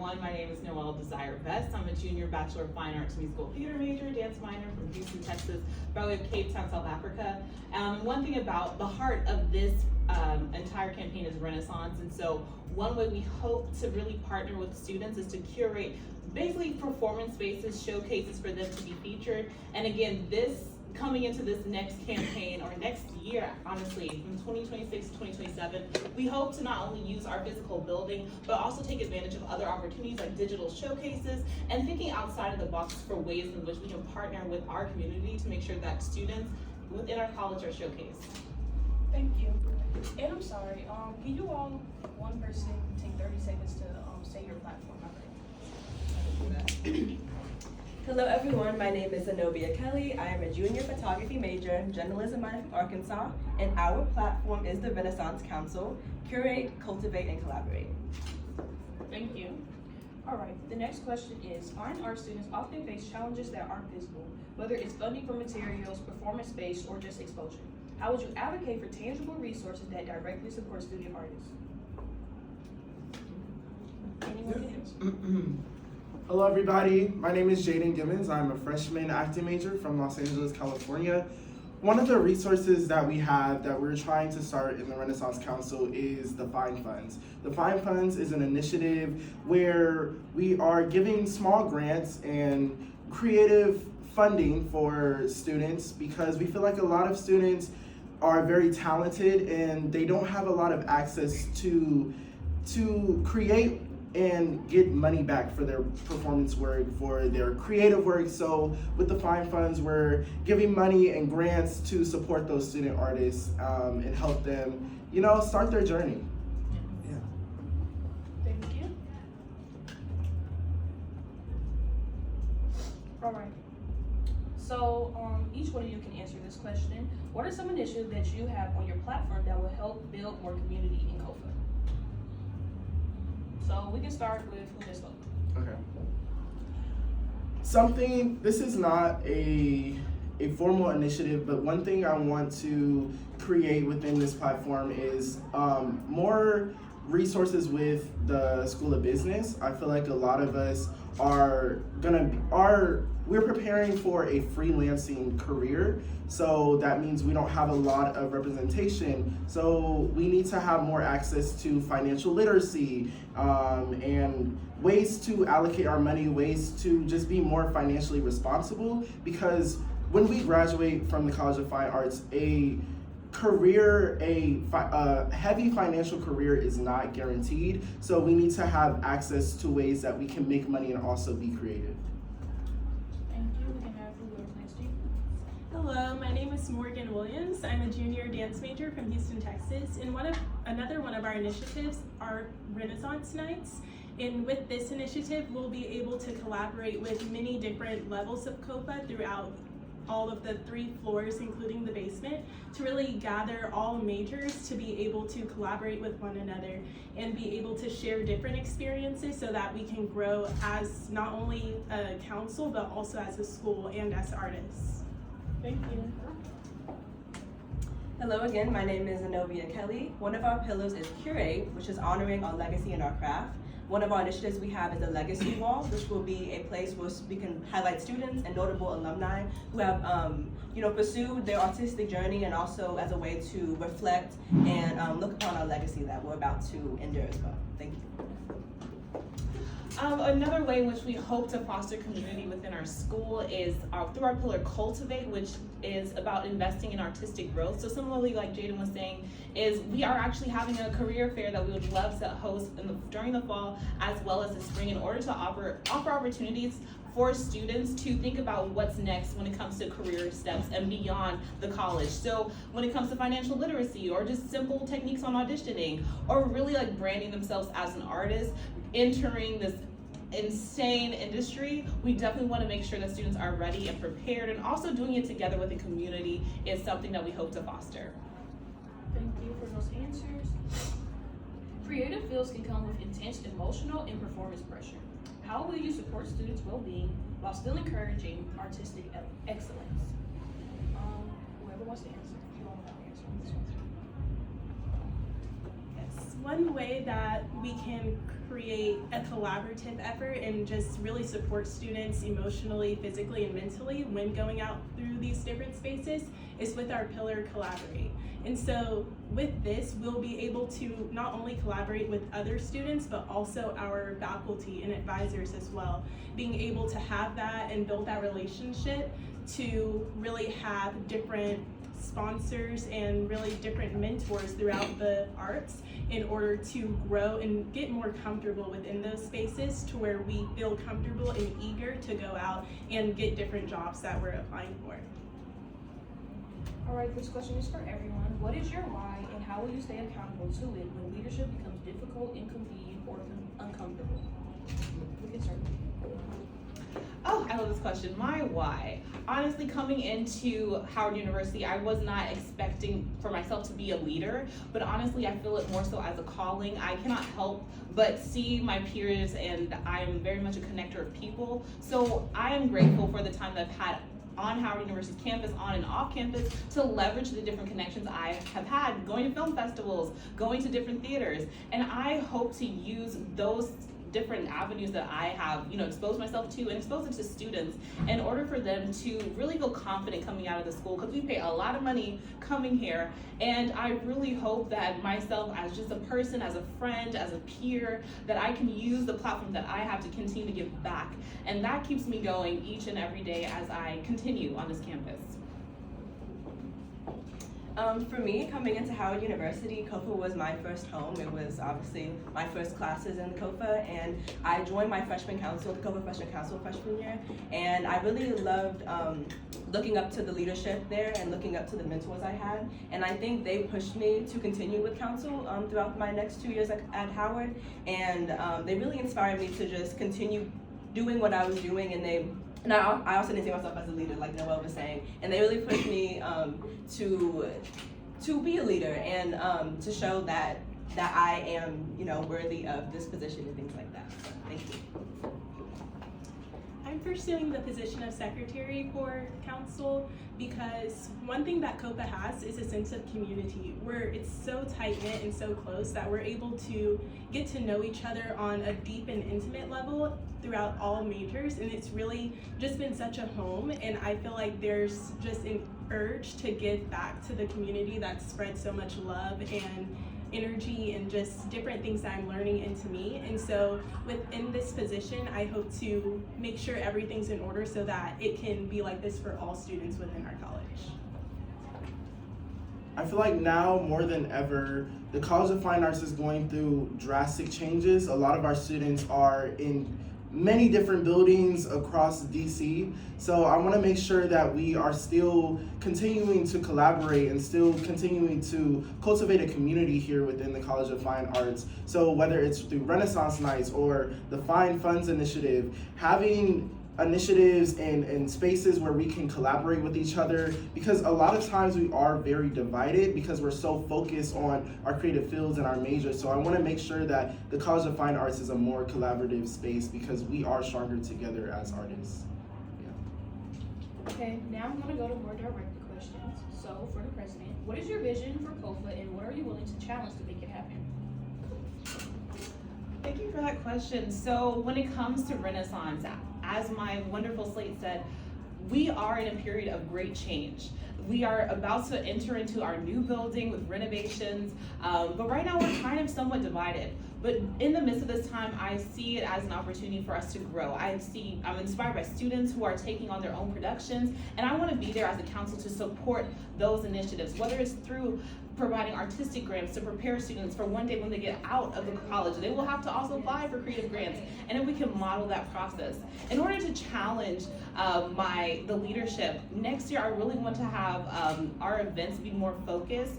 everyone. My name is Noelle Desire Vest. I'm a junior Bachelor of Fine Arts Musical Theater major, dance minor from Houston, Texas, by way of Cape Town, South Africa. One thing about the heart of this entire campaign is Renaissance, and so one way we hope to really partner with students is to curate basically performance spaces, showcases for them to be featured. And again, this coming into this next campaign or next year, honestly, from 2026 to 2027, we hope to not only use our physical building, but also take advantage of other opportunities like digital showcases and thinking outside of the box for ways in which we can partner with our community to make sure that students within our college are showcased. Thank you. And I'm sorry, can you all, one person, take 30 seconds to say your platform? Hello everyone, my name is Zenobia Kelly. I am a junior photography major, journalism minor from Arkansas, and our platform is the Renaissance Council, curate, cultivate, and collaborate. Thank you. All right, the next question is, fine art students often face challenges that aren't visible, whether it's funding for materials, performance-based, or just exposure. How would you advocate for tangible resources that directly support student artists? Anyone can answer? Hello everybody, my name is Jaden Gibbons. I'm a freshman acting major from Los Angeles, California. One of the resources that we have that we're trying to start in the Renaissance Council is the Fine Funds. The Fine Funds is an initiative where we are giving small grants and creative funding for students because we feel like a lot of students are very talented and they don't have a lot of access to create and get money back for their performance work, for their creative work. So with the Fine Funds, we're giving money and grants to support those student artists and help them, start their journey. Yeah. Thank you. All right. So each one of you can answer this question. What are some initiatives that you have on your platform that will help build more community in COFA? So we can start with who just spoke. Okay. This is not a formal initiative, but one thing I want to create within this platform is more resources with the School of Business. I feel like a lot of us we're preparing for a freelancing career, so that means we don't have a lot of representation. So we need to have more access to financial literacy and ways to allocate our money, ways to just be more financially responsible, because when we graduate from the College of Fine Arts, a heavy financial career is not guaranteed, so we need to have access to ways that we can make money and also be creative. Thank you. We can have who goes next to you. Hello, my name is Morgan Williams. I'm a junior dance major from Houston, Texas, and another one of our initiatives are Renaissance Nights. And with this initiative, we'll be able to collaborate with many different levels of COFA throughout all of the 3 floors, including the basement, to really gather all majors to be able to collaborate with one another and be able to share different experiences so that we can grow as not only a council, but also as a school and as artists. Thank you. Hello again, my name is Zenobia Kelly. One of our pillars is curate, which is honoring our legacy and our craft. One of our initiatives we have is the Legacy Wall, which will be a place where we can highlight students and notable alumni who have pursued their artistic journey, and also as a way to reflect and look upon our legacy that we're about to endure as well. Thank you. Another way in which we hope to foster community within our school is through our pillar Cultivate, which is about investing in artistic growth. So similarly, like Jaden was saying, is we are actually having a career fair that we would love to host during the fall as well as the spring, in order to offer opportunities for students to think about what's next when it comes to career steps and beyond the college. So when it comes to financial literacy, or just simple techniques on auditioning, or really like branding themselves as an artist, entering this insane industry, we definitely want to make sure that students are ready and prepared, and also doing it together with the community is something that we hope to foster. Thank you for those answers. Creative fields can come with intense emotional and performance pressure. How will you support students' well-being while still encouraging artistic excellence? Whoever wants to answer. You all want to answer on this one. Okay. One way that we can create a collaborative effort and just really support students emotionally, physically, and mentally when going out through these different spaces is with our pillar Collaborate. And so with this, we'll be able to not only collaborate with other students, but also our faculty and advisors as well. Being able to have that and build that relationship to really have different sponsors and really different mentors throughout the arts in order to grow and get more comfortable within those spaces to where we feel comfortable and eager to go out and get different jobs that we're applying for. All right, this question is for everyone. What is your why and how will you stay accountable to it when leadership becomes difficult, inconvenient, or uncomfortable? We can start. Oh, I love this question. My why. Honestly, coming into Howard University, I was not expecting for myself to be a leader, but honestly, I feel it more so as a calling. I cannot help but see my peers, and I am very much a connector of people. So I am grateful for the time that I've had on Howard University's campus, on and off campus, to leverage the different connections I have had, going to film festivals, going to different theaters, and I hope to use those different avenues that I have, exposed myself to and expose it to students in order for them to really feel confident coming out of the school, because we pay a lot of money coming here, and I really hope that myself as just a person, as a friend, as a peer, that I can use the platform that I have to continue to give back, and that keeps me going each and every day as I continue on this campus. For me, coming into Howard University, COFA was my first home. It was obviously my first classes in COFA, and I joined my freshman council, the COFA freshman council freshman year, and I really loved looking up to the leadership there and looking up to the mentors I had, and I think they pushed me to continue with council throughout my next 2 years at Howard, and they really inspired me to just continue doing what I was doing, and I also didn't see myself as a leader, like Noelle was saying, and they really pushed me to be a leader and to show that I am, worthy of this position and things like that. So, thank you. I'm pursuing the position of secretary for council because one thing that COFA has is a sense of community where it's so tight-knit and so close that we're able to get to know each other on a deep and intimate level throughout all majors, and it's really just been such a home, and I feel like there's just an urge to give back to the community that spreads so much love and energy and just different things that I'm learning into me. And so within this position, I hope to make sure everything's in order so that it can be like this for all students within our college. I feel like now more than ever, the College of Fine Arts is going through drastic changes. A lot of our students are in many different buildings across DC. So I want to make sure that we are still continuing to collaborate and still continuing to cultivate a community here within the College of Fine Arts. So whether it's through Renaissance Nights or the Fine Funds Initiative, having initiatives and spaces where we can collaborate with each other, because a lot of times we are very divided because we're so focused on our creative fields and our majors. So I want to make sure that the College of Fine Arts is a more collaborative space because we are stronger together as artists. Okay, now I'm going to go to more direct questions. So, for the president, what is your vision for COFA and what are you willing to challenge to make it happen? Thank you for that question. So when it comes to Renaissance, as my wonderful slate said, we are in a period of great change. We are about to enter into our new building with renovations, but right now we're kind of somewhat divided. But in the midst of this time, I see it as an opportunity for us to grow. I'm inspired by students who are taking on their own productions, and I want to be there as a council to support those initiatives, whether it's through providing artistic grants to prepare students for one day when they get out of the college. They will have to also apply for creative grants, and if we can model that process. In order to challenge the leadership, next year I really want to have our events be more focused.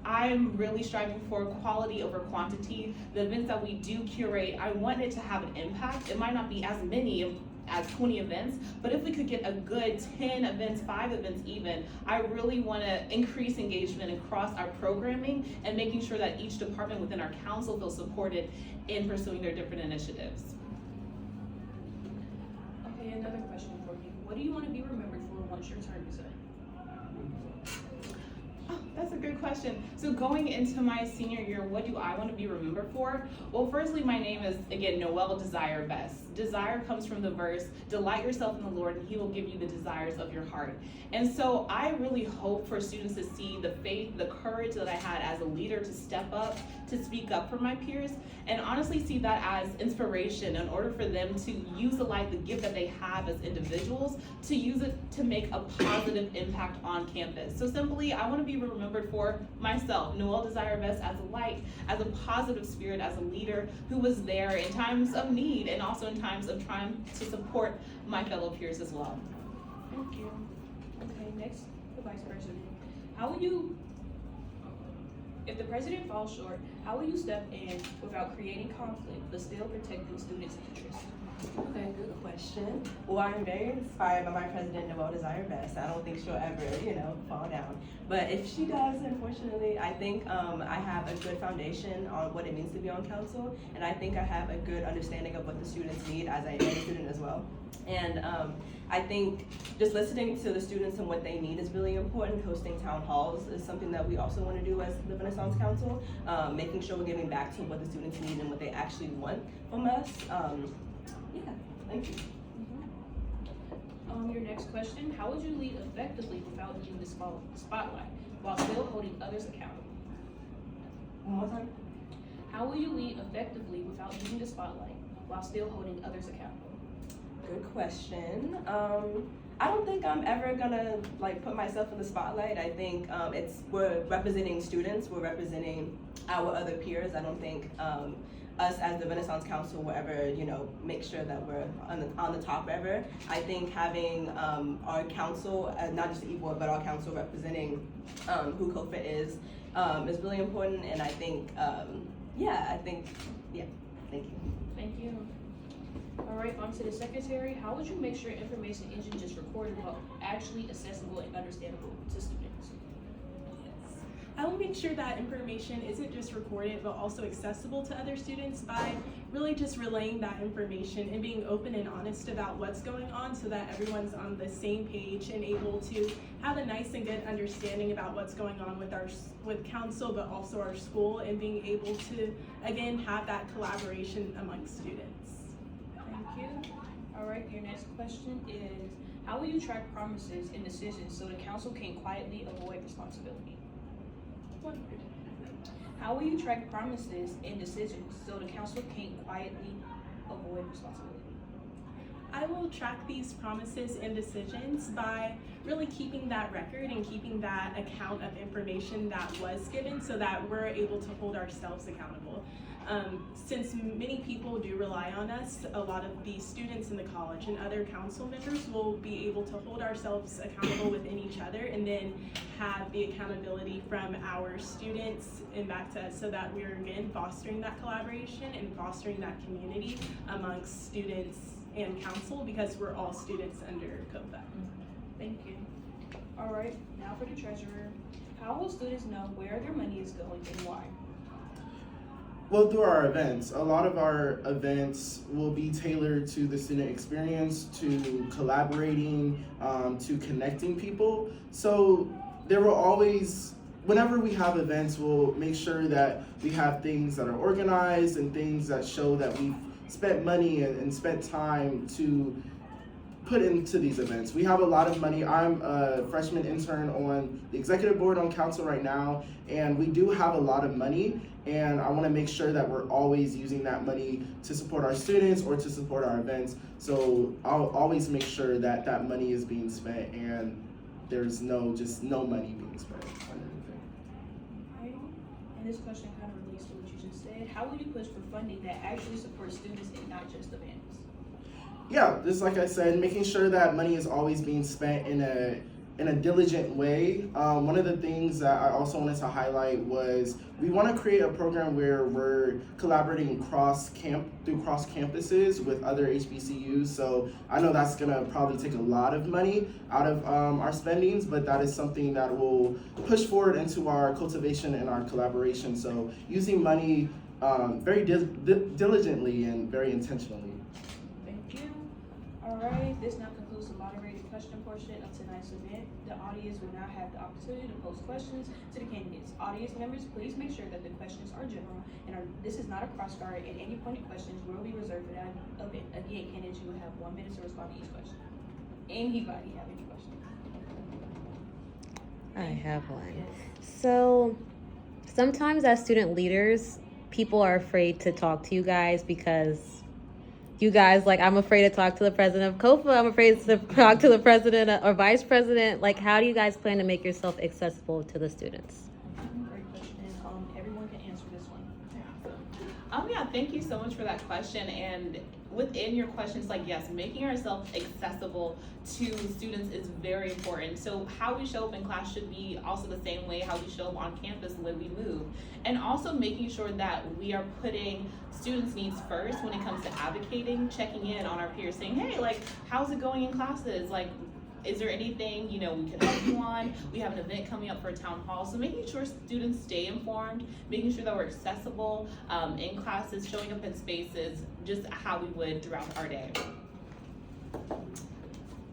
I'm really striving for quality over quantity. The events that we do curate, I want it to have an impact. It might not be as many as 20 events, but if we could get a good 10 events, 5 events even, I really want to increase engagement across our programming and making sure that each department within our council feels supported in pursuing their different initiatives. Okay, another question for you. What do you want to be remembered for once your term is up? Oh, that's a good question. So going into my senior year, what do I want to be remembered for? Well, firstly, my name is, again, Noelle Desire Best. Desire comes from the verse, delight yourself in the Lord and he will give you the desires of your heart. And so I really hope for students to see the faith, the courage that I had as a leader to step up, to speak up for my peers, and honestly see that as inspiration in order for them to use the light, the gift that they have as individuals, to use it to make a positive impact on campus. So simply, I want to be remembered for myself, Noelle Desire Best, as a light, as a positive spirit, as a leader who was there in times of need and also in times of trying to support my fellow peers as well. Thank you. Okay, next, the Vice President. How will you, if the President falls short, how will you step in without creating conflict but still protecting students' interests? Okay, good question. Well, I'm very inspired by my president, Noelle Desire Best. I don't think she'll ever, fall down. But if she does, unfortunately, I think I have a good foundation on what it means to be on council, and I think I have a good understanding of what the students need as I am a student as well. And I think just listening to the students and what they need is really important. Hosting town halls is something that we also want to do as the Renaissance Council, making sure we're giving back to what the students need and what they actually want from us. Yeah, thank you. Your next question, how would you lead effectively without needing the spotlight while still holding others accountable? One more time. How will you lead effectively without needing the spotlight while still holding others accountable? Good question. I don't think I'm ever gonna put myself in the spotlight. I think we're representing students, we're representing our other peers. I don't think us as the Renaissance Council will ever, make sure that we're on the top ever. I think having our council, not just the equal, but our council representing who COFA is really important. And I think, thank you. Thank you. All right, on to the Secretary. How would you make sure information isn't just recorded but actually accessible and understandable to students? I will make sure that information isn't just recorded but also accessible to other students by really just relaying that information and being open and honest about what's going on so that everyone's on the same page and able to have a nice and good understanding about what's going on with council but also our school, and being able to again have that collaboration amongst students. Thank you. All right, your next question is, how will you track promises and decisions so the council can quietly avoid responsibility? How will you track promises and decisions so the council can quietly avoid responsibility? I will track these promises and decisions by really keeping that record and keeping that account of information that was given so that we're able to hold ourselves accountable. Since many people do rely on us, a lot of the students in the college and other council members will be able to hold ourselves accountable within each other and then have the accountability from our students and back to us, so that we're again fostering that collaboration and fostering that community amongst students and council, because we're all students under COFA. Thank you. All right, now for the Treasurer. How will students know where their money is going and why? Well, through our events, a lot of our events will be tailored to the student experience, to collaborating, to connecting people. So there will always, whenever we have events, we'll make sure that we have things that are organized and things that show that we've spent money and spent time to put into these events. We have a lot of money. I'm a freshman intern on the executive board on council right now, and we do have a lot of money, and I want to make sure that we're always using that money to support our students or to support our events. So I'll always make sure that that money is being spent and there's no money being spent on anything. Right. And this question kind of relates to what you just said. How will you push for funding that actually supports students and not just events? Yeah, just like I said, making sure that money is always being spent in a diligent way. One of the things that I also wanted to highlight was we want to create a program where we're collaborating through cross campuses with other HBCUs. So I know that's gonna probably take a lot of money out of our spendings, but that is something that will push forward into our cultivation and our collaboration. So using money very diligently and very intentionally. Thank you. All right, this now concludes the moderated question portion of tonight's event. The audience will now have the opportunity to pose questions to the candidates. Audience members, please make sure that the questions are general and this is not a cross guard, and any pointed questions will be reserved for that event. Again, candidates, you will have 1 minute to respond to each question. Anybody have any questions? I have one. So sometimes as student leaders, people are afraid to talk to you guys because you guys, like, I'm afraid to talk to the president of COFA. I'm afraid to talk to the president or vice president. Like, how do you guys plan to make yourself accessible to the students? Great question. Everyone can answer this one. Yeah, thank you so much for that question. And within your questions, like, yes, making ourselves accessible to students is very important. So how we show up in class should be also the same way how we show up on campus, the way we move. And also making sure that we are putting students' needs first when it comes to advocating, checking in on our peers, saying, hey, like, how's it going in classes? Like, is there anything, we can help you on? We have an event coming up for a town hall. So making sure students stay informed, making sure that we're accessible in classes, showing up in spaces, just how we would throughout our day.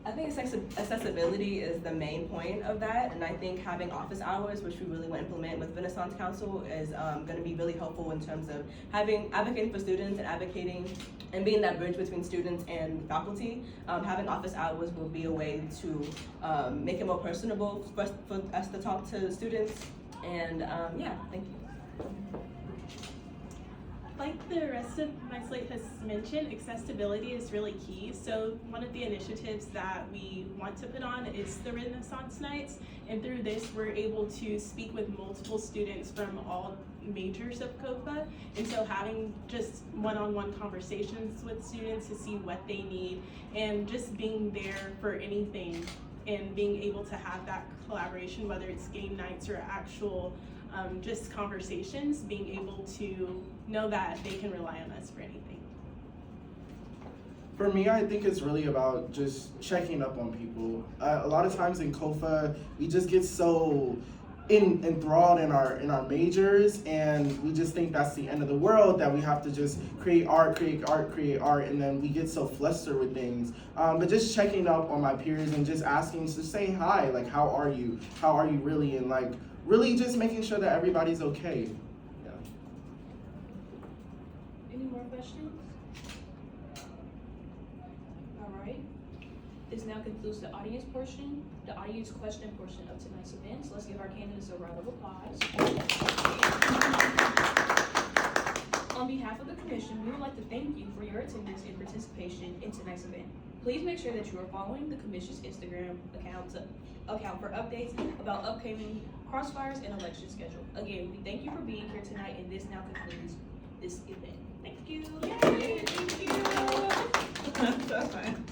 I think accessibility is the main point of that, and I think having office hours, which we really want to implement with Renaissance Council, is going to be really helpful in terms of advocating for students and advocating and being that bridge between students and faculty. Having office hours will be a way to make it more personable for us to talk to students, and yeah, thank you. Like the rest of my slate has mentioned, accessibility is really key. So one of the initiatives that we want to put on is the Renaissance Nights. And through this, we're able to speak with multiple students from all majors of COFA. And so having just one-on-one conversations with students to see what they need and just being there for anything and being able to have that collaboration, whether it's game nights or actual just conversations, being able to know that they can rely on us for anything. For me, I think it's really about just checking up on people. A lot of times in COFA, we just get so enthralled in our majors, and we just think that's the end of the world, that we have to just create art, and then we get so flustered with things. But just checking up on my peers and just asking to say hi, like, how are you really, and like really just making sure that everybody's okay. Yeah. Any more questions? All right. This now concludes the audience portion, the audience question portion of tonight's event. So let's give our candidates a round of applause. On behalf of the commission, we would like to thank you for your attendance and participation in tonight's event. Please make sure that you are following the commission's Instagram account for updates about upcoming crossfires and election schedule. Again, we thank you for being here tonight, and this now concludes this event. Thank you. Yay, thank you. That's fine.